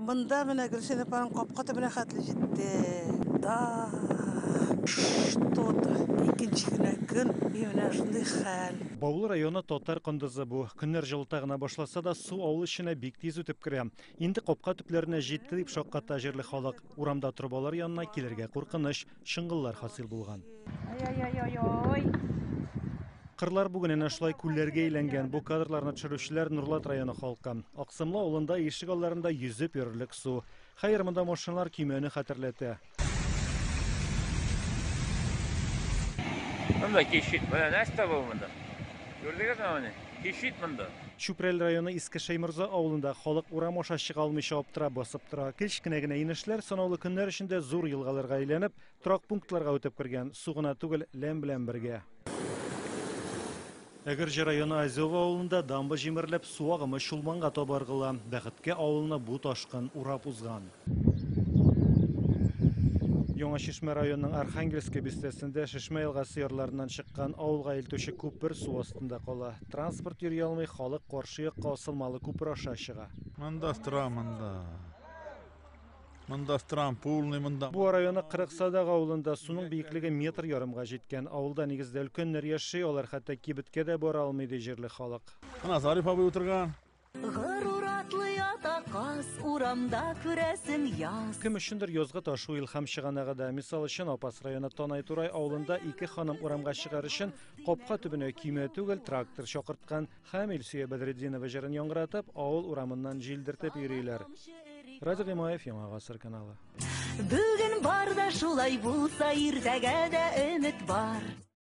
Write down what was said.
Бында менә Гөлсен апаның капка төбенә хәтле җитте. Да. Что-то. Икенче генә көн, менә шундый хәл. Баулы районы Татар кондызы бу. Көннәр җылыта гына башласа да, су авыл эченә бик тиз үтеп керә. Инде капка төпләренә җитте дип шакката җирле халык. Урамда торбалар янына килергә куркыныч, шыңгыллар хасил булган. Ай-ай-ай-ай. Кырлар бүген әнә шулай күлләргә әйләнгән. Бу кадрларны төшерүчеләр Нурлат районы халкы. Аксымлы авылында ишек алларында йөзеп йөрерлек су. Хәер, монда машиналар көймәне хәтерләтә. Монда кишит, менә нәрсә бу монда? Күрдегезме моны? Кишит монда. Чүпрәл районы Иске Шаймырза авылында халык урам аша чыга алмыйча аптырап басып тора. Кечкенә генә инешләр санаулы көннәр эчендә зур елгаларга әйләнеп, торак пунктларга үтеп кергән. Су гына түгел, ләм белән бергә. Әгерҗе районы Азова авылында дамба җимерелеп, су агымы Чулманга табаргыла. Бәхеткә авылны бу ташкын урап узган. Яңа Шишмә районының Архангельск бистәсендә Шишмә елгасы ярларыннан чыккан авылга илтүче күпер су астында кала. Транспорт йөри алмый, халык каршы якка асылмалы күпер аша чыга. Монда страм полный монда. Бу районы 40 Садак авылында суның биеклеге метр ярымга җиткән. Авылда нигездә өлкәннәр яши, алар хәтта кибеткә дә бара алмый ди җирле халык. Ана Зариф абый утырган. Ғыруратлы ятақас, урамда күрәсен яз. Кем өчендер язгы ташу илһам чыганагыда. Мисал өчен Апас районы Танай-Турай авылында ике ханым урамга чыгар өчен капка төбенә көймә түгел трактор чакырткан һәм Илсөя Бәдретдинова җырын яңгыратып, авыл урамыннан җилдертеп йөриләр. Радио Гыймаев, Яңа Гасыр каналы. Бүген бар да шулай булса, иртәгә дә өмет бар.